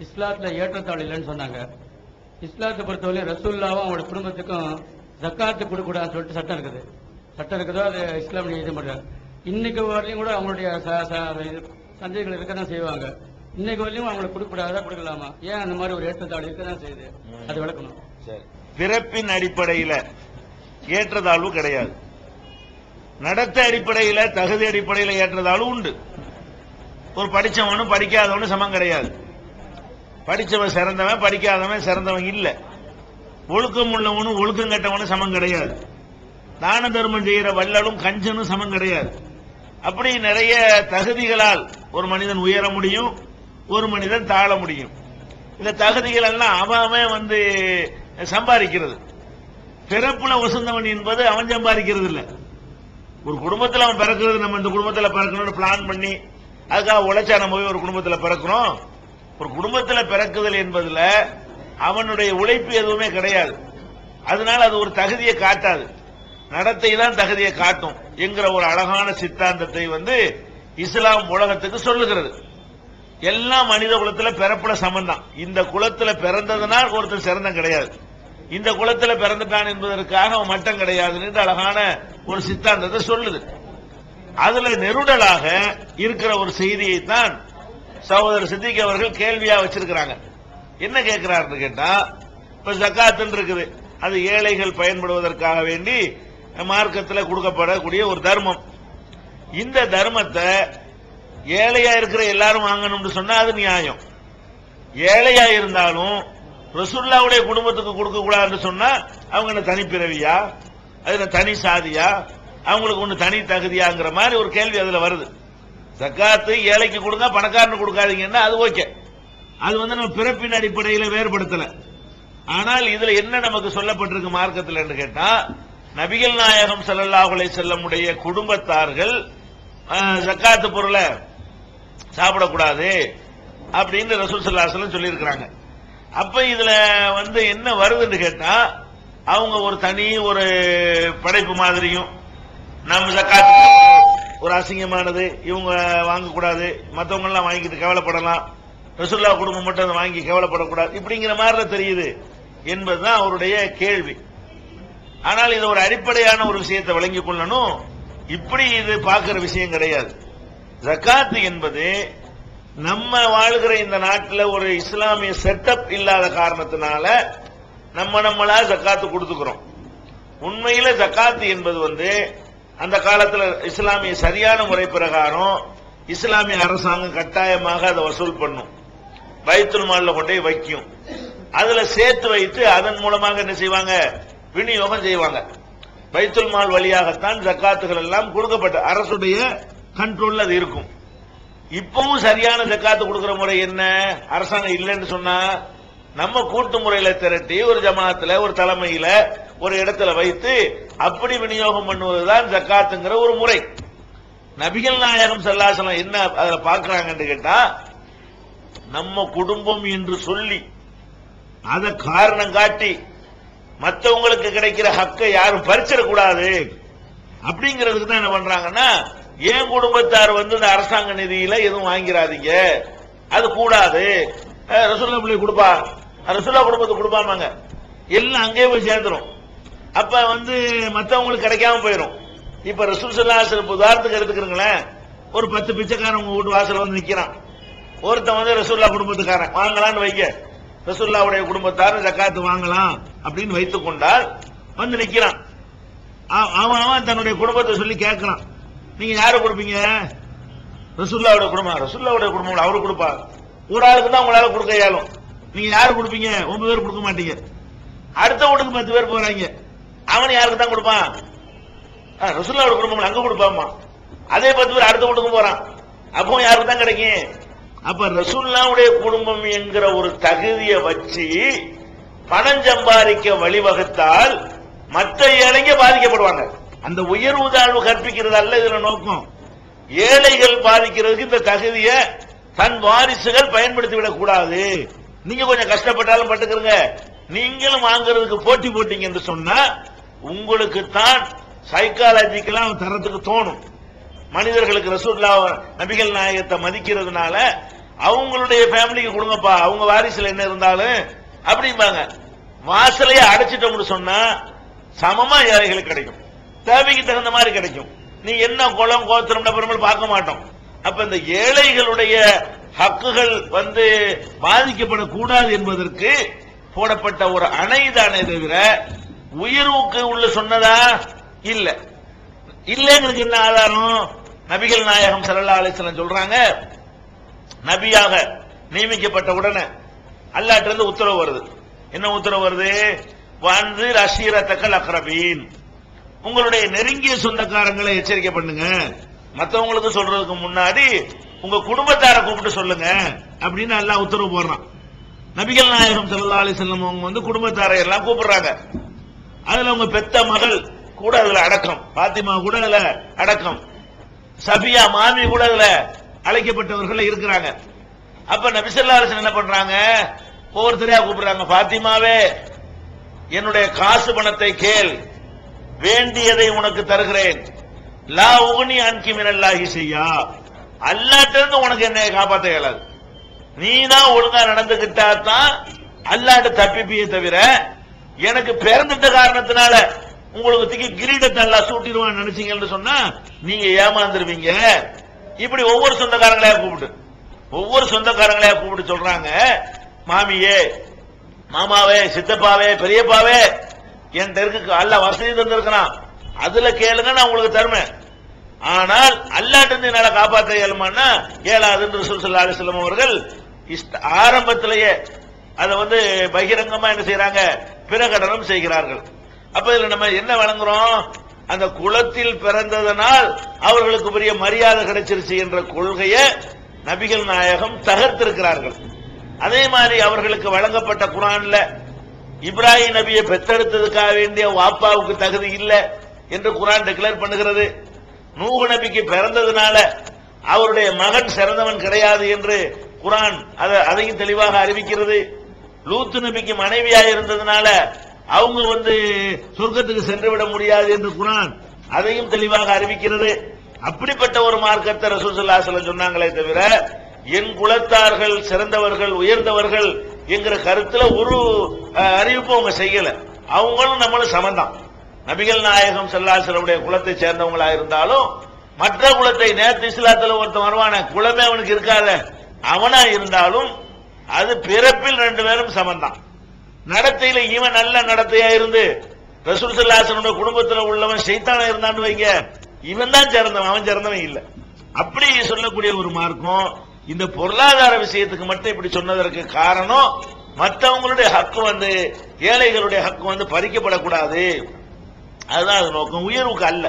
இஸ்லாத்துல ஏற்றத்தாழ் இல்லைன்னு சொன்னாங்க. இஸ்லாத்தை பொறுத்தவரை ரசூலுல்லாவும் அவங்களோட குடும்பத்துக்கும் ஜக்காத்து கொடுக்கூடாதுன்னு சொல்லிட்டு சட்டம் இருக்குது. சட்டம் இருக்குதோ அது இஸ்லாம் இது பண்றாங்க. இன்னைக்கு வரலையும் கூட அவங்களுடைய சந்தேகங்கள் இருக்க தான் செய்வாங்க. இன்னைக்கு வரலையும் அவங்களுக்கு கொடுக்கூடாதா கொடுக்கலாமா? ஏன் அந்த மாதிரி ஒரு ஏற்றத்தாழ்வு இருக்க தான் செய்யுது? அது விளக்கணும். பிறப்பின் அடிப்படையில் ஏற்றத்தாழ்வு கிடையாது. நடத்த அடிப்படையில் தகுதி அடிப்படையில் ஏற்றத்தாழ்வு உண்டு. ஒரு படிச்சவனும் படிக்காதவனும் சமம் கிடையாது. படிச்சவன் சிறந்தவன், படிக்காதவன் சிறந்தவன் இல்ல. ஒழுக்கம் உள்ளவனும் ஒழுக்கம் கட்டவனும் சமம் கிடையாது. தான தர்மம் செய்கிற வள்ளலும் கஞ்சனும் சமம் கிடையாது. அப்படி நிறைய தகுதிகளால் ஒரு மனிதன் உயர முடியும், ஒரு மனிதன் தாழ முடியும். இந்த தகுதிகள் எல்லாம் அவன் சம்பாதிக்கிறது. பிறப்புல வசந்தவன் என்பது அவன் சம்பாதிக்கிறது இல்ல. ஒரு குடும்பத்தில் அவன் பிறக்கிறது, நம்ம இந்த குடும்பத்தில் பிறக்கணும்னு பிளான் பண்ணி அதுக்காக உழைச்சா நம்ம போய் ஒரு குடும்பத்தில் பிறக்கிறோம். ஒரு குடும்பத்தில் பிறக்குதல் என்பதுல அவனுடைய உழைப்பு எதுவுமே கிடையாது. அதனால அது ஒரு தகுதியை காட்டாது, நடத்தை தான் தகுதியை காட்டும் என்கிற ஒரு அழகான சித்தாந்தத்தை இஸ்லாம் உலகத்துக்கு சொல்லுகிறது. எல்லா மனித குலத்தில் பிறப்புல சமந்தான். இந்த குலத்தில் பிறந்ததுனால் ஒருத்தர் சிறந்தம் கிடையாது, இந்த குலத்தில் பிறந்துட்டான் என்பதற்காக அவன் மட்டம் கிடையாதுன்னு அழகான ஒரு சித்தாந்தத்தை சொல்லுது. அதுல நெருடலாக இருக்கிற ஒரு செய்தியை தான் சகோதரர் சித்திக் அவர்கள் கேள்வியா வச்சிருக்கிறாங்க. என்ன கேட்கிறாருன்னு கேட்டா, இப்ப ஜக்காத்துன்னு இருக்குது, அது ஏழைகள் பயன்படுவதற்காக வேண்டி மார்க்கத்தில் கொடுக்கப்படக்கூடிய ஒரு தர்மம். இந்த தர்மத்தை ஏழையா இருக்கிற எல்லாரும் வாங்கணும்னு சொன்னா அது நியாயம். ஏழையா இருந்தாலும் ரசூலுல்லாஹ்வுடைய குடும்பத்துக்கு கொடுக்க கூடாதுன்னு சொன்னா அவங்க தனிப்பிறவியா, அது தனி சாதியா, அவங்களுக்கு ஒண்ணு தனி தகுதியாங்கிற மாதிரி ஒரு கேள்வி அதுல வருது. ஜக்காத்து ஏழைக்கு கொடுங்க, பணக்காரனு கொடுக்காதீங்கன்னா அது ஓகே. அது நம்ம பிறப்பின் அடிப்படையில் வேறுபடுத்தல. ஆனால் இதுல என்ன நமக்கு சொல்லப்பட்டிருக்கு மார்க்கத்தில் என்று கேட்டா, நபிகள் நாயகம் ஸல்லல்லாஹு அலைஹி வஸல்லம் உடைய குடும்பத்தார்கள் ஜக்காத்து பொருளை சாப்பிடக்கூடாது அப்படின்னு ரசூல் ஸல்லல்லாஹு அலைஹி வஸல்லம் சொல்லி இருக்கிறாங்க. அப்ப இதுல என்ன வருதுன்னு கேட்டா, அவங்க ஒரு தனி ஒரு படைப்பு மாதிரியும், நம்ம ஜக்காத்து ஒரு அசிங்கமானது, இவங்க வாங்கக்கூடாது, மற்றவங்க எல்லாம் வாங்கிட்டு கவலைப்படலாம், ரசூலுல்லாஹ் குடும்பம் மட்டும் அதை வாங்கி கவலைப்படக்கூடாது, இப்படிங்கிற மாதிரி தெரியுது என்பதுதான் அவருடைய கேள்வி. ஆனால் இது ஒரு அடிப்படையான ஒரு விஷயத்தை விளங்கிக் கொள்ளணும். இப்படி இது பார்க்கிற விஷயம் கிடையாது. ஜக்காத் என்பது நம்ம வாழ்கிற இந்த நாட்டில் ஒரு இஸ்லாமிய செட்டப் இல்லாத காரணத்தினால நம்மளா ஜக்காத்து கொடுத்துக்கிறோம். உண்மையில ஜக்காத்து என்பது அந்த காலத்தில் இஸ்லாமிய சரியான முறை பிரகாரம் இஸ்லாமிய அரசாங்கம் கட்டாயமாக அதை வசூல் பண்ணும், பைத்துல் மால்ல கொண்டே வைக்கும், அதுல சேர்த்து வைத்து அதன் மூலமாக என்ன செய்வாங்க, விநியோகம் செய்வாங்க. பைத்துல் மால் வழியாகத்தான் ஜக்காத்துகள் எல்லாம் கொடுக்கப்பட்ட அரசுடைய கண்ட்ரோல்ல அது இருக்கும். இப்பவும் சரியான ஜக்காத்து கொடுக்கிற முறை என்ன, அரசாங்கம் இல்லைன்னு சொன்னா நம்ம கூட்டு முறையில திரட்டி ஒரு ஜமாத்துல ஒரு தலைமையில ஒரு இடத்துல வைத்து அப்படி விநியோகம் பண்ணுவதுதான் ஜக்காத்துங்கிற ஒரு முறை. நபிகள் நாயகம் ஸல்லல்லாஹு அலைஹி வஸல்லம் என்ன அதுல பார்க்கறாங்கன்னு கேட்டா, நம்ம குடும்பம் என்று சொல்லி அதை காரணம் காட்டி மற்றவங்களுக்கு கிடைக்கிற ஹக்கை யாரும் பறிச்சிடக்கூடாது அப்படிங்கிறதுக்கு தான் என்ன பண்றாங்கன்னா, ஏன் குடும்பத்தார் இந்த அரசாங்க நிதியில எதுவும் வாங்கிறாதீங்க, அது கூடாது, ரசூலுல்லாஹ் பிள்ளை கொடுப்பா, ரசூலுல்லாஹ் குடும்பத்துக்கு கொடுப்பாமாங்க, எல்லாம் அங்கே போய் சேர்ந்துரும். அப்ப மற்றவங்களுக்கு கிடைக்காம போயிடும். இப்ப ரசூல் ஸல்லல்லாஹு அலைஹி வஸல்லம் உதாரணத்துக்கு எடுத்துக்கிறீங்களேன், ஒரு 10 பிச்சைக்காரன் உங்க வீட்டு வாசல் நிக்கிறான், ஒருத்தன் ரசூலுல்லாஹ் குடும்பத்துக்காரன் வாங்கலான்னு வைக்க, ரசூலுல்லாஹ்வுடைய குடும்பத்தார் ஜக்காத்து வாங்கலாம் அப்படின்னு வைத்துக் கொண்டால் நிக்கிறான். அவன் தன்னுடைய குடும்பத்தை சொல்லி கேட்கிறான், நீங்க யாரு கொடுப்பீங்க, ரசூலுல்லாஹ்வுடைய குடும்பம், ரசூலுல்லாஹ்வுடைய குடும்பம் அவரு கொடுப்பா, ஒரு ஆளுக்கு தான் உங்களால கொடுக்க இயலும், நீங்க யாரு கொடுப்பீங்க, 9 பேர் கொடுக்க மாட்டீங்க, அடுத்த வீட்டுக்கு 10 பேர் போறாங்க, அவன் யாருக்கு தான் கொடுப்பான், ரசூலுல்லாஹ்வுடைய குடும்பம் அங்க கொடுப்பாமா, அதே 10 பேர் அடுத்த வீட்டுக்கு போறான், அப்போ யாருக்கு தான் கிடைக்கும். அப்ப ரசூலுல்லாஹ்வுடைய குடும்பம் என்கிற ஒரு தகுதியை வச்சு பணம் சம்பாதிக்க வழிவகுத்தால் மற்ற ஏழைங்க பாதிக்கப்படுவாங்க. அந்த உயர்வு தாழ்வு கற்பிக்கிறது அல்ல இதுல நோக்கம். ஏழைகள் பாதிக்கிறதுக்கு இந்த தகுதியை தன் வாரிசுகள் பயன்படுத்தி விடக் கூடாது. நீங்க கொஞ்சம் கஷ்டப்பட்டாலும் பட்டுக்கிறங்க, நீங்களும் வாங்குறதுக்கு போட்டி போட்டீங்க என்று சொன்னா உங்களுக்கு தான் சைக்காலஜிக்கலா தரத்துக்கு தோணும். மனிதர்களுக்கு ரசூலுல்லாஹ் நபிகள் நாயகத்தை மதிக்கிறதுனால அவங்களுடைய ஃபேமிலிக்கு கொடுங்கப்பா, அவங்க வாரிசுல என்ன இருந்தாலும் அப்படிம்பாங்க. வாசலையே அடைச்சிட்டோம்னு சொன்னா சமமா ஏழைகளுக்கு கிடைக்கும், தேவைக்கு தகுந்த மாதிரி கிடைக்கும். நீ என்ன குளம் கோத்திரம் பெருமாள் பார்க்க மாட்டோம். அப்ப இந்த ஏழைகளுடைய ஹக்குகள் பாதிக்கப்படக்கூடாது என்பதற்கு போடப்பட்ட ஒரு அணைதானே தவிர உயர்வுக்கு உள்ள சொன்னதா இல்ல. இல்லைங்கிறதுக்கு என்ன ஆதாரம்? நபிகள் நாயகம் ஸல்லல்லாஹு அலைஹி வஸல்லம் சொல்றாங்க, நபியாக நியமிக்கப்பட்ட உடனே அல்லாஹ்ட்ட இருந்து உத்தரவு வருது. என்ன உத்தரவு வருது? வந்து ரஷீரத்தக்கல் அக்ரபீன், உங்களுடைய நெருங்கிய சொந்தக்காரங்களை எச்சரிக்கை பண்ணுங்க. மற்றவங்களுக்கு சொல்றதுக்கு முன்னாடி உங்க குடும்பத்தார கூப்பிட்டு சொல்லுங்க அப்படின்னு அல்லாஹ் உத்தரவு போடுறான். நபிகள் நாயகம் ஸல்லல்லாஹு அலைஹி வஸல்லம் அவங்க குடும்பத்தாரை எல்லாம் கூப்பிடுறாங்க. அதுல உங்க பெத்த மகள் கூட அதுல அடக்கம், பாத்திமா கூட அதுல அடக்கம், சபியா மாமி கூட அதுல அழைக்கப்பட்டவர்கள் இருக்கிறாங்க. அப்ப நபி ஸல்லல்லாஹு அலைஹி வஸல்லம் என்ன பண்றாங்க? ஒவ்வொருத்தரையா கூப்பிடுறாங்க. பாத்திமாவே, என்னுடைய காசு பணத்தை கேள், வேண்டியதை உனக்கு தருகிறேன். லா உக்னி அன்கி மினல்லாஹி ஷையா, அல்லாஹ்ட்ட இருந்து உனக்கு என்னை காப்பாற்ற இயலாது. நீ தான் ஒழுங்கா நடந்துகிட்டா தான் அல்லாஹ்ட்ட தப்பிப்பியே தவிர எனக்கு பிறந்துட்ட காரணத்தினால உங்களுக்கு தூக்கி கிரீடத்தை அல்லாஹ் சூட்டிடுவான்னு நினைச்சீங்கன்னு சொன்னா நீங்க ஏமாந்துருவீங்க. இப்படி ஒவ்வொரு சொந்தக்காரங்களையா கூப்பிட்டு சொல்றாங்க, மாமியே, மாமாவே, சித்தப்பாவே, பெரியப்பாவே, என் தெருக்கு அல்லாஹ் வசதி தந்திருக்கிறான், அதுல கேளுங்க, நான் உங்களுக்கு தருவேன். ஆனால் அல்லாஹ்ட்ட இருந்து என்னால காப்பாற்ற இயலுமான்னா இயலாதுன்னு ரசூல் ஸல்லல்லாஹு அலைஹி வஸல்லம் அவர்கள் ஆரம்பத்திலேயே அதை பகிரங்கமா என்ன செய்யறாங்க? பிரகடனம் செய்கிறார்கள். அப்ப இதுல நம்ம என்ன வழங்குறோம்? அந்த குலத்தில் பிறந்ததனால் அவர்களுக்கு பெரிய மரியாதை கிடைச்சிருச்சு என்ற கொள்கையை நபிகள் நாயகம் தகர்த்திருக்கிறார்கள். அதே மாதிரி அவர்களுக்கு வழங்கப்பட்ட குர்ஆன்ல இப்ராஹிம் நபியை பெற்றெடுத்ததுக்காக வேண்டிய வாப்பாவுக்கு தகுதி இல்லை என்று குர்ஆன் டிக்ளேர் பண்ணுகிறது. நூஹ் நபிக்கு பிறந்ததுனால அவருடைய மகன் சிறந்தவன் கிடையாது என்று குர்ஆன் அதையும் தெளிவாக அறிவிக்கிறது. லூத் நபிக்கு மனைவியாக இருந்ததுனால அவங்க சொர்க்கத்துக்கு சென்று விட முடியாது என்று குர்ஆன் அதையும் தெளிவாக அறிவிக்கிறது. அப்படிப்பட்ட ஒரு மார்க்கத்தை ரசூல் ஸல்லல்லாஹு அலைஹி வஸல்லம் சொன்னாங்களே தவிர என் குலத்தார்கள் சிறந்தவர்கள் உயர்ந்தவர்கள் என்கிற கருத்துல ஒரு அறிவிப்பு அவங்க செய்யல. அவங்களும் நம்மளும் சமந்தான். நபிகள் நாயகம் ஸல்லல்லாஹு அலைஹி வஸல்லம் குலத்தை சேர்ந்தவங்களா இருந்தாலும் மற்ற குலத்தை, நேற்று இஸ்லாத்துல ஒருத்தன் வருவான குலமே அவனுக்கு இருக்காத அவனா இருந்தாலும் அது பிறப்பில் ரெண்டு பேரும் சமந்தான். நடத்தையில இவன் நல்ல நடத்தையா இருந்து ரசூல் ஸல்லல்லாஹு அலைஹி வஸல்லம் குடும்பத்தில் உள்ளவன் ஷைத்தானா இருந்தான்னு வைங்க, இவன் தான் சிறந்தவன், அவன் சிறந்தவன் இல்ல. அப்படி சொல்லக்கூடிய ஒரு மார்க்கம் இந்த பொருளாதார விஷயத்துக்கு மட்டும் இப்படி சொன்னதற்கு காரணம் மற்றவங்களுடைய ஹக்கு ஏழைகளுடைய ஹக்கு பறிக்கப்படக்கூடாது. அதுதான் அது நோக்கம், உயர்வுக்கு அல்ல.